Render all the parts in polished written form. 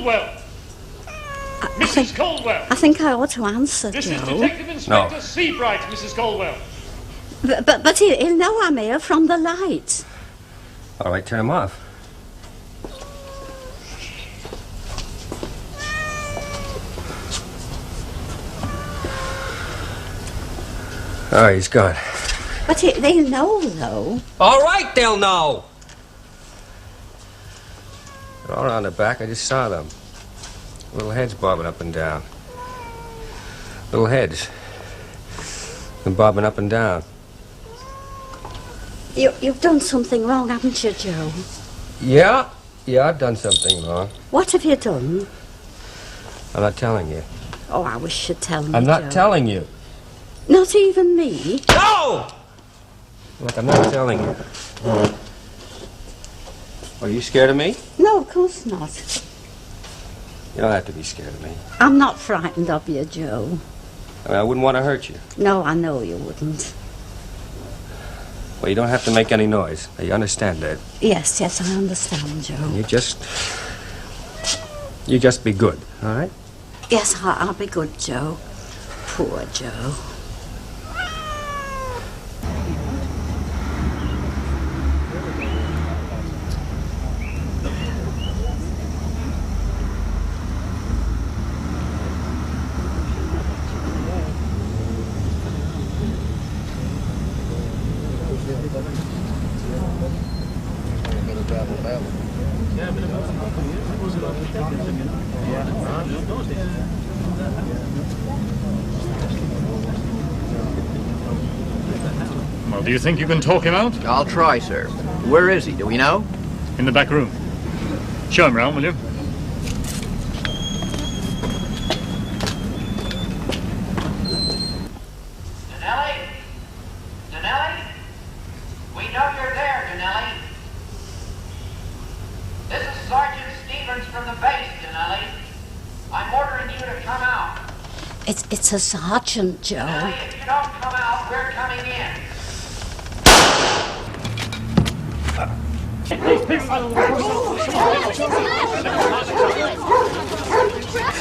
Caldwell. Mrs. Caldwell. I think I ought to answer, This Joe. is Detective Inspector Seabright, Mrs. Caldwell. But he'll know I'm here from the light. All right, turn him off. All right, he's gone. But they'll know, though. All right, they'll know. They're all around the back. I just saw them. Little heads bobbing up and down. Little heads. And bobbing up and down. You've done something wrong, haven't you, Joe? Yeah, I've done something wrong. What have you done? I'm not telling you. Oh, I wish you'd tell me, I'm not Joe. telling you. Not even me? No! Look, I'm not telling you. Are you scared of me? No, of course not. You don't have to be scared of me. I'm not frightened of you, Joe. I mean, I wouldn't want to hurt you. No, I know you wouldn't. Well, you don't have to make any noise. Now, you understand that? Yes, I understand, Joe. You just be good, all right? Yes, I'll be good, Joe. Poor Joe. Well, do you think you can talk him out? I'll try, sir. Where is he? Do we know? In the back room. Show him round, will you? Danelli? We know you're there, Danelli. This is Sergeant Stevens from the base, Danelli. I'm ordering you to come out. It's a sergeant, Joe. Danelli, if you don't come out, we're coming in.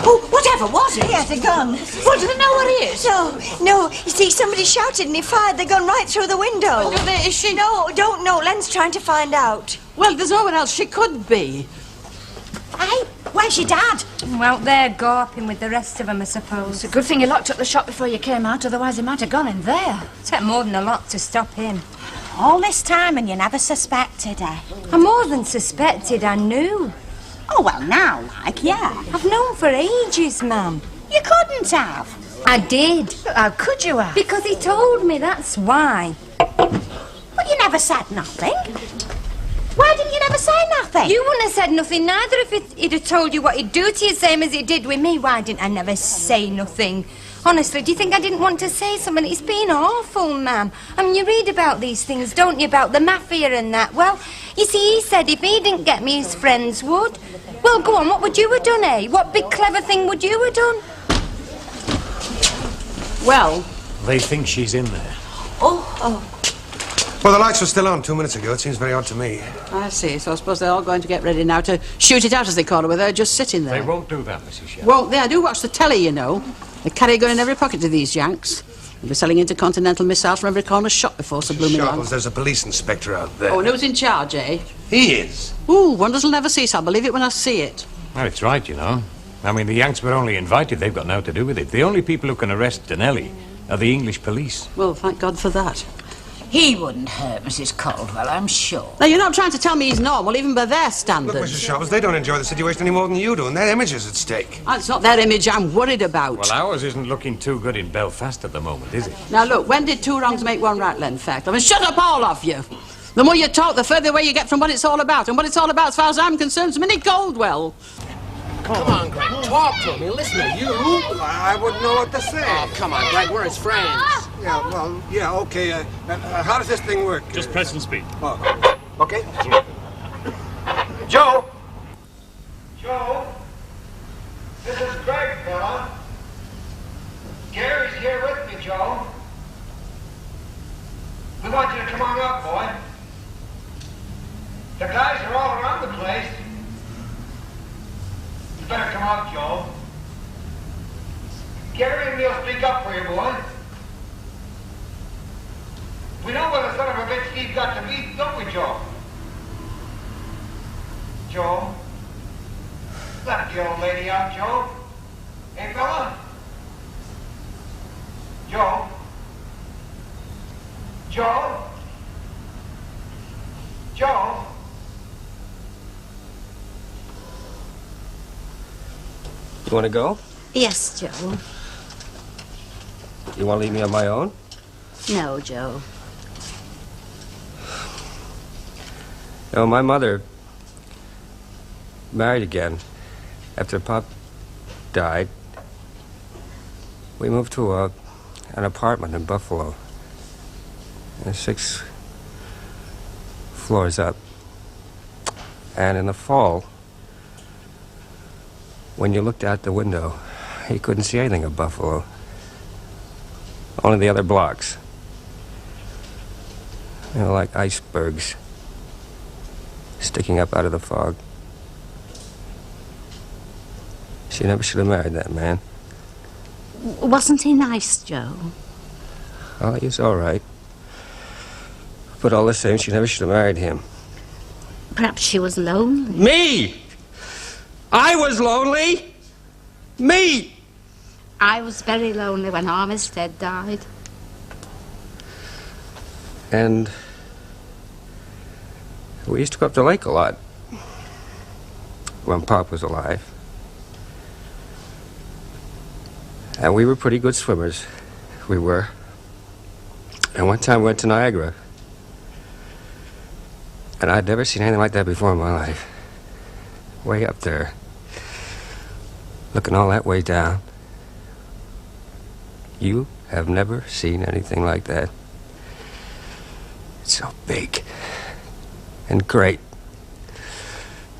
Oh, whatever was it? He has a gun. What, do they know what it is? No. You see, somebody shouted and he fired the gun right through the window. Well, is she? No, don't know. Len's trying to find out. Well, there's no one else she could be. Hey, where's your dad? Well, they're gawping with the rest of them, I suppose. It's a good thing you locked up the shop before you came out, otherwise he might have gone in there. Take more than a lot to stop him. All this time and you never suspected her. I more than suspected, I knew. Oh, well, now, yeah. I've known for ages, ma'am. You couldn't have. I did. How could you have? Because he told me, that's why. But you never said nothing. Why didn't you never say nothing? You wouldn't have said nothing neither if he'd have told you what he'd do to you, same as he did with me. Why didn't I never say nothing? Honestly, do you think I didn't want to say something? It's been awful, ma'am. I mean, you read about these things, don't you, about the mafia and that? Well, you see, he said if he didn't get me, his friends would. Well, go on, what would you have done, eh? What big clever thing would you have done? Well... They think she's in there. Oh. Well, the lights were still on 2 minutes ago. It seems very odd to me. I see. So I suppose they're all going to get ready now to shoot it out, as they call it, with her just sitting there. They won't do that, Mrs. Shepard. Won't they? I do watch the telly, you know. They carry a gun in every pocket to these Yanks. They'll be selling intercontinental missiles from every corner shop before so blooming long. Sharples, there's a police inspector out there. Oh, and who's in charge, eh? He is. Ooh, wonders will never cease. I'll believe it when I see it. Well, it's right, you know. I mean, the Yanks were only invited. They've got nothing to do with it. The only people who can arrest Danelli are the English police. Well, thank God for that. He wouldn't hurt Mrs. Caldwell, I'm sure. Now, you're not trying to tell me he's normal, even by their standards. Look, Mrs. Sharples, they don't enjoy the situation any more than you do, and their image is at stake. It's not their image I'm worried about. Well, ours isn't looking too good in Belfast at the moment, is it? Now, look, when did two wrongs make one right, Len? Fact. I mean, shut up, all of you. The more you talk, the further away you get from what it's all about. And what it's all about, as far as I'm concerned, is Minnie Caldwell. Come on, Greg. Talk to him. He'll listen to you. I wouldn't know what to say. Oh, come on, Greg. We're his friends. Yeah, okay. How does this thing work? Just press and speak. Oh, okay. Joe? Joe? This is Greg, fella. Gary's here with me, Joe. We want you to come on up, boy. The guys are all around the place. better come out, Joe. Get her in, we'll speak up for you, boy. We know what a son of a bitch Steve got to be, don't we, Joe? Joe? Let the old lady out, Joe. Hey, fella? Joe? Joe? Joe? You want to go? Yes, Joe. You want to leave me on my own? No, Joe. No, my mother married again after Pop died. We moved to an apartment in Buffalo. 6 floors up. And in the fall, when you looked out the window, you couldn't see anything of Buffalo. Only the other blocks. You know, like icebergs sticking up out of the fog. She never should have married that man. Wasn't he nice, Joe? Oh, he was all right. But all the same, she never should have married him. Perhaps she was lonely. Me! I was lonely! Me! I was very lonely when Armistead died. And we used to go up the lake a lot when Pop was alive. And we were pretty good swimmers. We were. And one time we went to Niagara. And I'd never seen anything like that before in my life. Way up there. Looking all that way down. You have never seen anything like that. It's so big and great.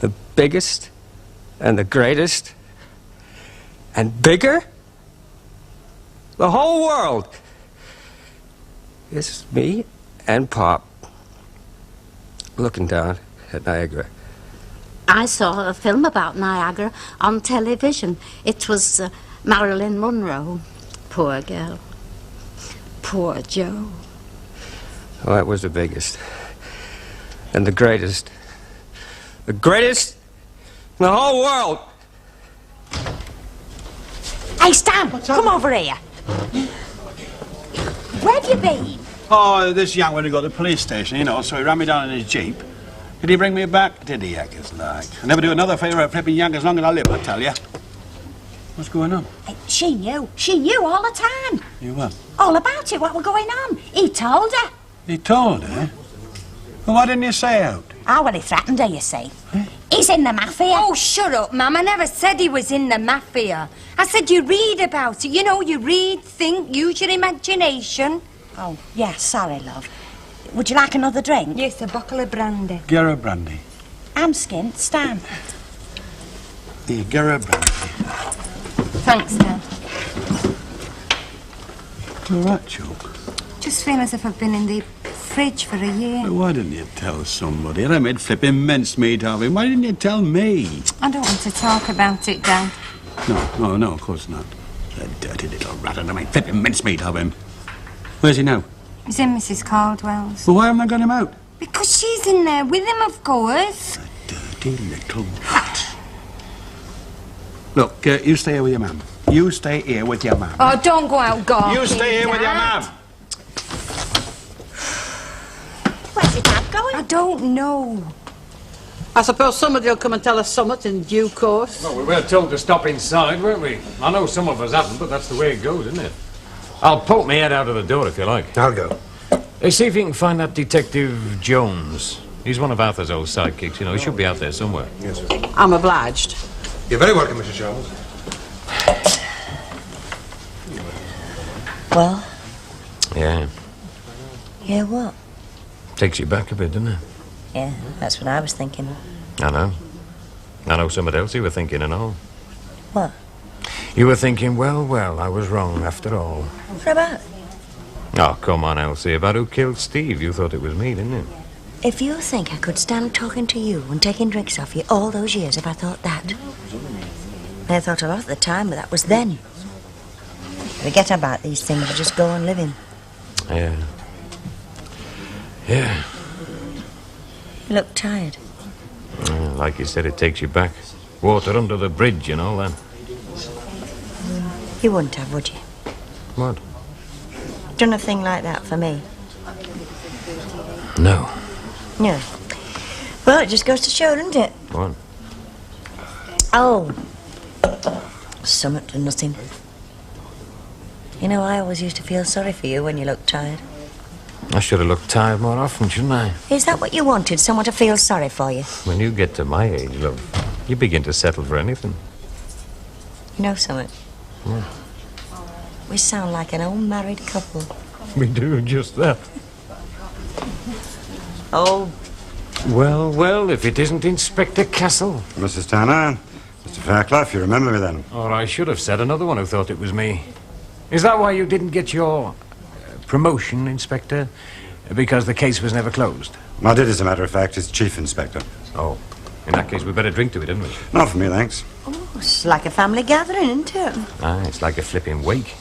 The biggest and the greatest and bigger. The whole world is me and Pop looking down at Niagara. I saw a film about Niagara on television. It was Marilyn Monroe. Poor girl. Poor Joe. Oh, that was the biggest. And the greatest. The greatest in the whole world. Hey, Stan, come over here. Where have you been? Oh, this young one who got to the police station, you know, so he ran me down in his Jeep. Did he bring me back? Did he, Yankers, like? I'll never do another favour at flipping Yankers long as I live, I tell you. What's going on? She knew. She knew all the time. You what? All about it, what was going on. He told her. He told her? Well, why didn't you say out? Oh, well, he threatened her, you see. He's in the mafia. Oh, shut up, Mum. I never said he was in the mafia. I said you read about it. You know, you read, think, use your imagination. Oh, yeah, sorry, love. Would you like another drink? Yes, a bottle of brandy. Get her brandy. I'm skint, Stan. Here, get her brandy. Thanks, Dad. All right, Choke. Just feel as if I've been in the fridge for a year. Well, why didn't you tell somebody? I made flipping mincemeat of him. Why didn't you tell me? I don't want to talk about it, Dad. No, of course not. The dirty little rat, and I made flipping mincemeat of him. Where's he now? He's in Mrs. Caldwell's. Well, why haven't I got him out? Because she's in there with him, of course. Dirty little rat. Look, you stay here with your mum. You stay here with your mum. Oh, don't go out gawking, You stay here with your Dad. mum. Where's your dad going? I don't know. I suppose somebody will come and tell us something in due course. Well, we were told to stop inside, weren't we? I know some of us haven't, but that's the way it goes, isn't it? I'll poke my head out of the door if you like. I'll go. Hey, see if you can find that Detective Jones. He's one of Arthur's old sidekicks, you know. He should be out there somewhere. Yes, sir. I'm obliged. You're very welcome, Mr. Jones. Well, Yeah. yeah, what? Takes you back a bit, doesn't it? Yeah, that's what I was thinking. I know. I know something else you were thinking and all. What? You were thinking, well, I was wrong after all. What about? Oh, come on, Elsie. About who killed Steve. You thought it was me, didn't you? If you think I could stand talking to you and taking drinks off you all those years if I thought that, I thought a lot at the time, but that was then. Forget about these things, just go on living. Yeah. Yeah. You look tired. Like you said, it takes you back. Water under the bridge and all that. You wouldn't have, would you? What? Done a thing like that for me? No. No. Well, it just goes to show, doesn't it? What? Oh. Something to nothing. You know, I always used to feel sorry for you when you looked tired. I should have looked tired more often, shouldn't I? Is that what you wanted? Someone to feel sorry for you? When you get to my age, love, you begin to settle for anything. You know something? What? We sound like an old married couple. We do just that. Oh. Well, well, if it isn't Inspector Castle. Mrs. Tanner, Mr. Fairclough, you remember me then? Or I should have said another one who thought it was me. Is that why you didn't get your promotion, Inspector? Because the case was never closed? I did, as a matter of fact, as Chief Inspector. Oh, in that case, we better drink to it, hadn't we? Not for me, thanks. Oh, it's like a family gathering, isn't it? Ah, it's like a flipping wake.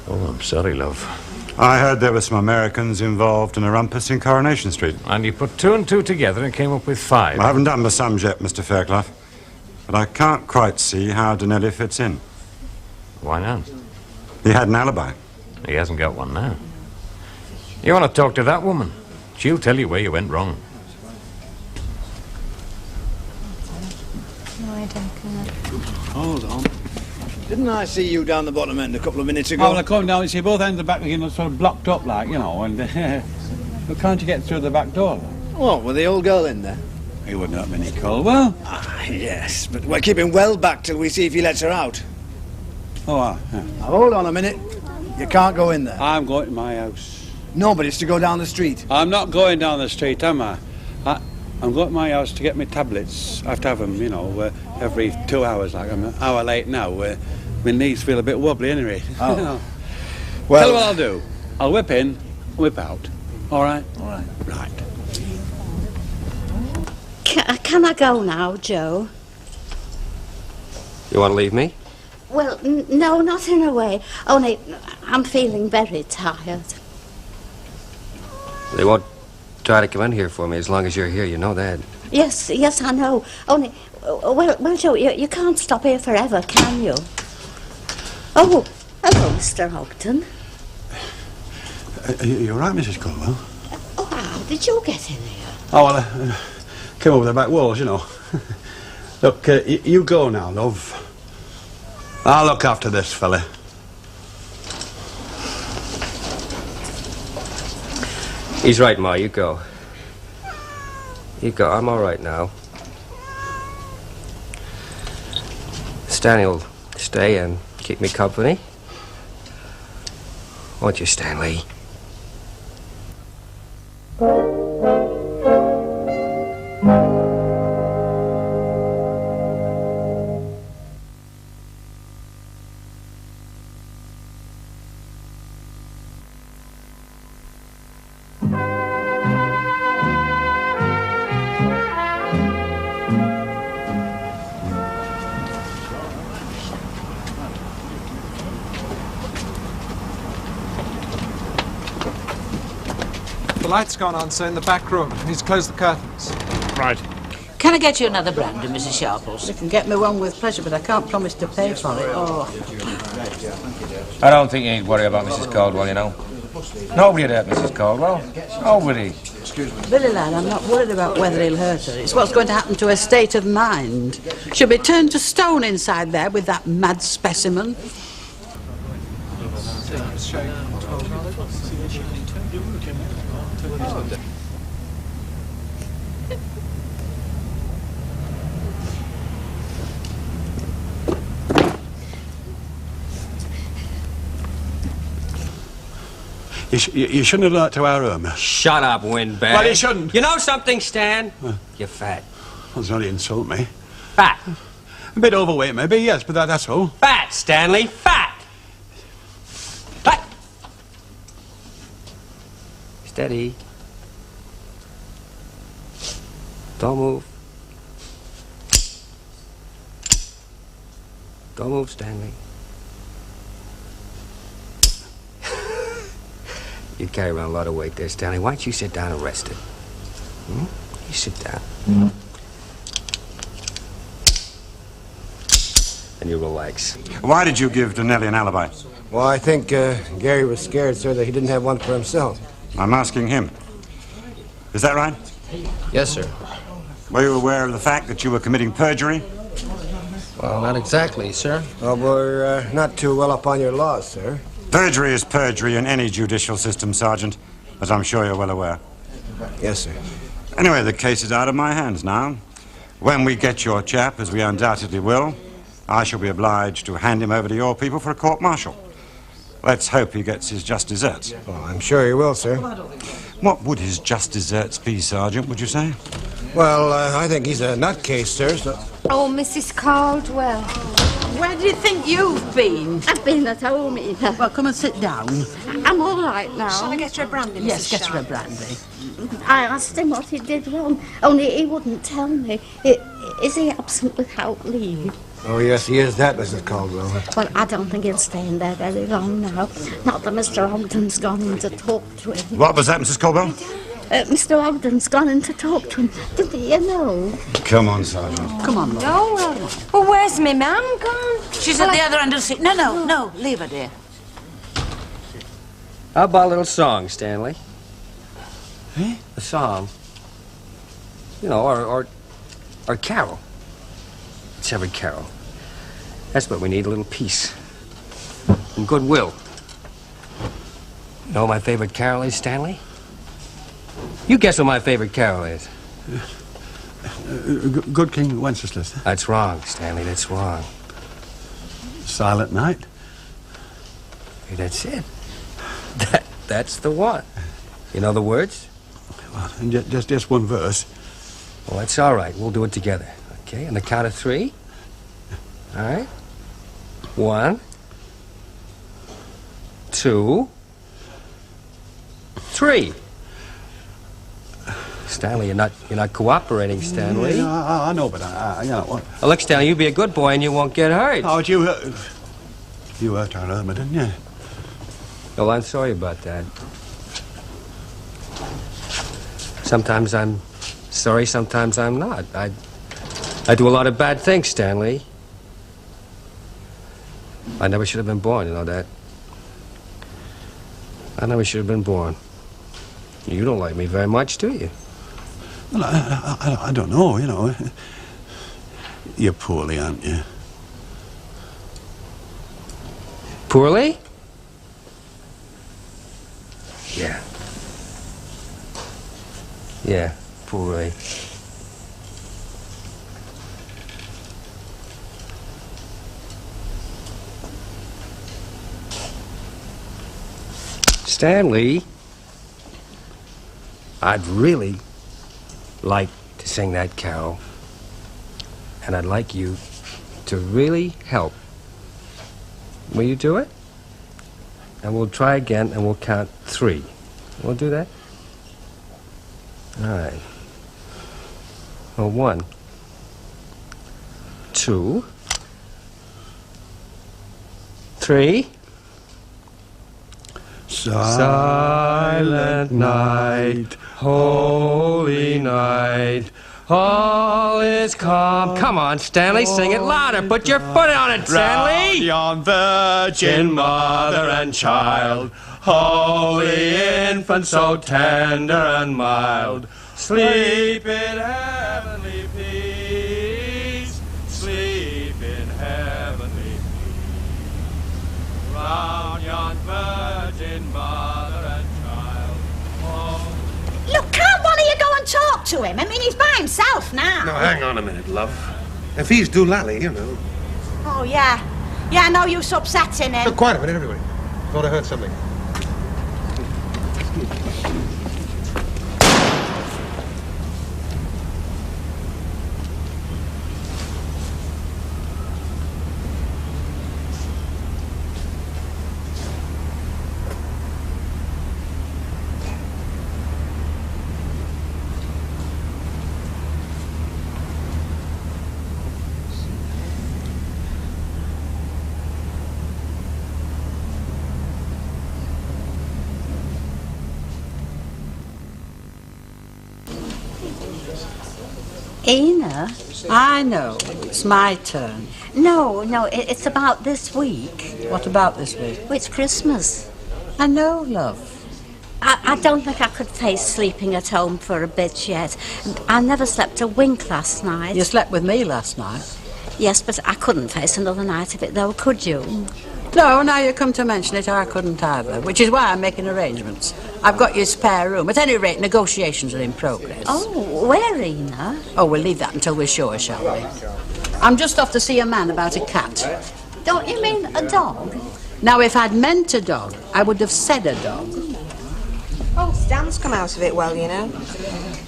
Oh, I'm sorry, love. I heard there were some Americans involved in a rumpus in Coronation Street. And you put 2 and 2 together and came up with 5. I haven't done the sums yet, Mr. Fairclough. But I can't quite see how Donnelly fits in. Why not? He had an alibi. He hasn't got one now. You want to talk to that woman? She'll tell you where you went wrong. No, I don't. Hold on. Didn't I see you down the bottom end a couple of minutes ago? Oh, well, I come down and see both ends of the back again, sort of blocked up, like, you know, and well, can't you get through the back door? What, with the old girl in there? He wouldn't hurt Minnie Colwell. Ah, yes, but we're keeping well back till we see if he lets her out. Oh, yeah. Now, hold on a minute. You can't go in there. I'm going to my house. No, but it's to go down the street. I'm not going down the street, am I? I'm going to my house to get my tablets. I have to have them, you know, every 2 hours. Like I'm an hour late now. My knees feel a bit wobbly anyway. Oh. You know. Well, tell you what I'll do. I'll whip in, whip out. All right? All right. Right. Can I go now, Joe? You want to leave me? Well, no, not in a way. Only I'm feeling very tired. They won't try to come in here for me as long as you're here, you know that. Yes, I know. Only, well, Joe, you can't stop here forever, can you? Oh, hello, Mr. Ogden. You're right, Mrs. Colwell. Oh, how did you get in here? Oh, well, came over the back walls, you know. Look, you go now, love. I'll look after this fella. He's right, Ma, you go. You go, I'm all right now. Stanley will stay and keep me company. Won't you, Stanley? The light's gone on, sir, in the back room. He's closed the curtains. Right. Can I get you another brandy, Mrs. Sharples? You can get me one with pleasure, but I can't promise to pay for it. Oh. I don't think you need to worry about Mrs. Caldwell, you know. Nobody would hurt Mrs. Caldwell. Nobody. Billy, lad, I'm not worried about whether he'll hurt her. It's what's going to happen to her state of mind. She'll be turned to stone inside there with that mad specimen. You shouldn't have learnt to our room. Shut up, windbag. Well, you shouldn't. You know something, Stan? You're fat. That's not to insult me. Fat. A bit overweight, maybe, yes, but that's all. Fat, Stanley, fat. Fat. Steady. Don't move. Don't move, Stanley. You carry around a lot of weight there, Stanley. Why don't you sit down and rest it? Hmm? You sit down. And you relax. Why did you give Donnelly an alibi? Well, I think Gary was scared, sir, that he didn't have one for himself. I'm asking him. Is that right? Yes, sir. Were you aware of the fact that you were committing perjury? Well, not exactly, sir. Well, we're not too well up on your laws, sir. Perjury is perjury in any judicial system, Sergeant, as I'm sure you're well aware. Yes, sir. Anyway, the case is out of my hands now. When we get your chap, as we undoubtedly will, I shall be obliged to hand him over to your people for a court-martial. Let's hope he gets his just desserts. Well, I'm sure he will, sir. What would his just desserts be, Sergeant, would you say? Well, I think he's a nutcase, sir, so... Oh, Mrs. Caldwell. Where do you think you've been? I've been at home, Eva. Well, come and sit down. I'm all right now. Shall I get her a brandy, Mrs. Yes, get Sharp? her a brandy. I asked him what he did wrong, only he wouldn't tell me. Is he absent without leave? Oh, yes, he is that, Mrs. Caldwell. Well, I don't think he'll stay in there very long now. Not that Mr. Ogden's gone in to talk to him. What was that, Mrs. Caldwell? Mr. Ogden's gone in to talk to him. Didn't you know? Come on, Sergeant. Come on, Lord. No, well, where's me mum gone? She's at the other end of the seat. No, leave her, dear. How about a little song, Stanley? Eh? A song. You know, or carol. It's every carol. That's what we need, a little peace. And goodwill. You know what my favorite carol is, Stanley? You guess what my favorite carol is. Good King Wenceslas. That's wrong, Stanley, that's wrong. Silent Night. Hey, that's it. That's the one. You know the words? Well, just one verse. Well, that's all right. We'll do it together. Okay, on the count of 3. All right. 1, 2, 3. Stanley, you're not cooperating, Stanley. Yeah, I know, but you know what? Well, look, Stanley, you be a good boy and you won't get hurt. Oh, you hurt our Irma, didn't you? Well, I'm sorry about that. Sometimes I'm sorry, sometimes I'm not. I do a lot of bad things, Stanley. I never should have been born, you know that. I never should have been born. You don't like me very much, do you? Well, I don't know, you know. You're poorly, aren't you? Poorly? Yeah. Yeah, poorly. Stanley, I'd really like to sing that carol, and I'd like you to really help. Will you do it? And we'll try again, and we'll count 3. We'll do that? All right. Well, 1, 2, 3. Silent night, holy night, all is calm. Come on, Stanley, sing it louder. Put your foot on it, Stanley. Round yon virgin mother and child, Holy infant, so tender and mild, sleep in heavenly peace, sleep in heavenly peace. Round yon virgin mother and child. Look, can't one of you go and talk to him? I mean, he's by himself now. Now, hang on a minute, love. If he's doolally, you know. Oh, yeah. Yeah, no use upsetting him. Look, quiet a minute, everybody. Thought I heard something. Ina? I know. It's my turn. No, it's about this week. What about this week? Well, it's Christmas. I know, love. I don't think I could face sleeping at home for a bit yet. I never slept a wink last night. You slept with me last night. Yes, but I couldn't face another night of it, though, could you? No, now you come to mention it, I couldn't either, which is why I'm making arrangements. I've got your spare room. At any rate, negotiations are in progress. Oh, where, Ina? Oh, we'll leave that until we're sure, shall we? I'm just off to see a man about a cat. Don't you mean a dog? Now, if I'd meant a dog, I would have said a dog. Oh, Stan's come out of it well, you know.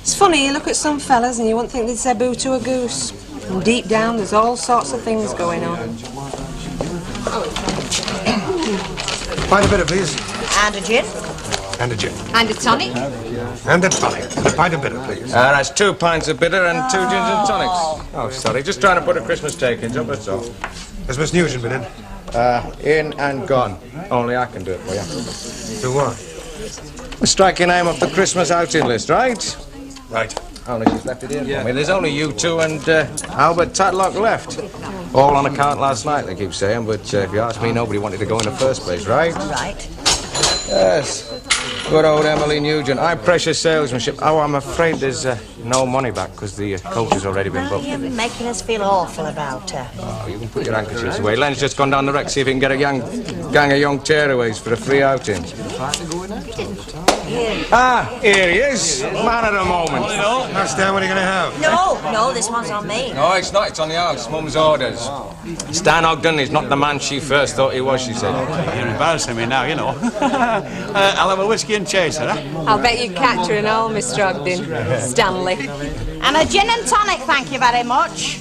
It's funny, you look at some fellas and you wouldn't think they'd say boo to a goose. And deep down, there's all sorts of things going on. Pint of bitter, please. And a gin. And a gin. And a tonic. And a tonic. And a pint of bitter, please. That's 2 pints of bitter and 2 gins and tonics. Oh, sorry. Just trying to put a Christmas take-in up, that's all. Has Miss Nugent been in? In and gone. Only I can do it for you. Do what? Strike your name off the Christmas outing list, right? Right. Only she's left it here for me. There's only you two and Albert Tatlock left. All on account last night, they keep saying, but if you ask me, nobody wanted to go in the first place, right? Right. Yes. Good old Emily Nugent. High pressure salesmanship. Oh, I'm afraid there's no money back because the coach has already been booked. You've been making us feel awful about her. Oh, you can put your handkerchiefs away. Len's just gone down the wreck, see if he can get a gang of young tearaways for a free outing. Ah, here he is. Man of the moment. Now, Stan, what are you going to have? No, this one's on me. No, it's not. It's on the house. Mum's orders. Stan Ogden is not the man she first thought he was, she said. You're embarrassing me now, you know. I'll have a whiskey and chaser, huh? I'll bet you catch her and all, Mr. Ogden. Stanley. And a gin and tonic, thank you very much.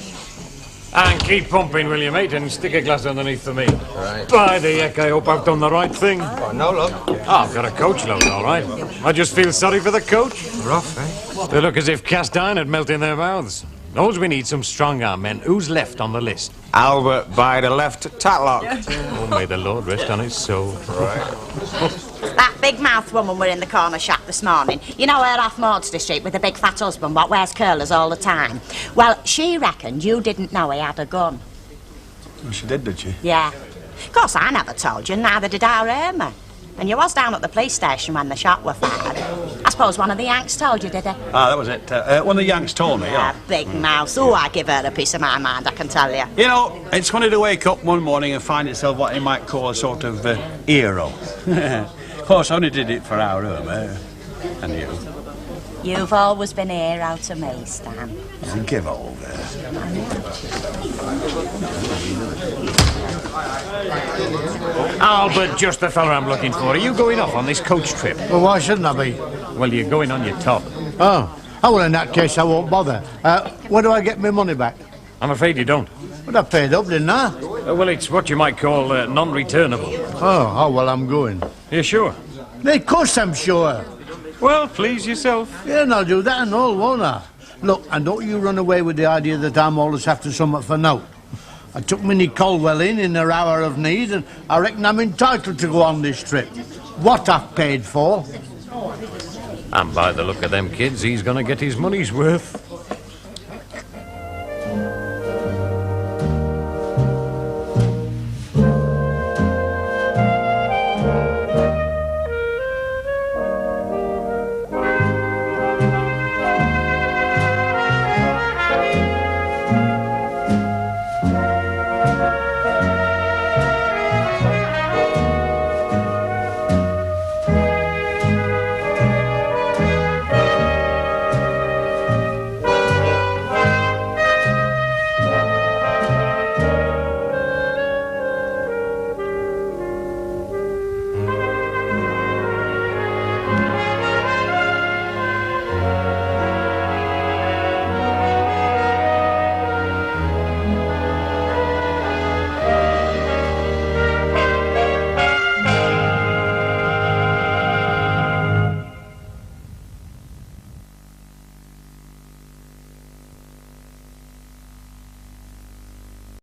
And keep pumping, will you, mate? And stick a glass underneath for me. Right. By the heck, I hope I've done the right thing. Oh, no, look. Oh, I've got a coach load, all right. I just feel sorry for the coach. Rough, eh? They look as if cast iron had melted in their mouths. Knows we need some strong arm men. Who's left on the list? Albert by the left Tatlock. Oh, may the Lord rest on his soul. Right. That big-mouthed woman were in the corner shop this morning. You know her off Maudsley Street with the big fat husband what wears curlers all the time? Well, she reckoned you didn't know he had a gun. Well, she did she? Yeah. Of course, I never told you, neither did our Irma. And you was down at the police station when the shot were fired. I suppose one of the Yanks told you, did he? Ah, that was it. One of the Yanks told me, yeah. Big mouse. Oh, I give her a piece of my mind, I can tell you. You know, it's funny to wake up one morning and find itself what you might call a sort of hero. Of course, I only did it for our Irma. And you. You've always been a hero to me, Stan. Give over. Albert, just the fella I'm looking for. Are you going off on this coach trip? Well, why shouldn't I be? Well, you're going on your top. Oh, well, in that case, I won't bother. When do I get my money back? I'm afraid you don't. But I paid up, didn't I? Well, it's what you might call non-returnable. Oh, well, I'm going. You sure? Of course I'm sure. Well, please yourself. Yeah, and I'll do that and all, won't I? Look, and don't you run away with the idea that I'm always after something for now. I took Minnie Colwell in her hour of need, and I reckon I'm entitled to go on this trip. What I've paid for. And by the look of them kids, he's going to get his money's worth.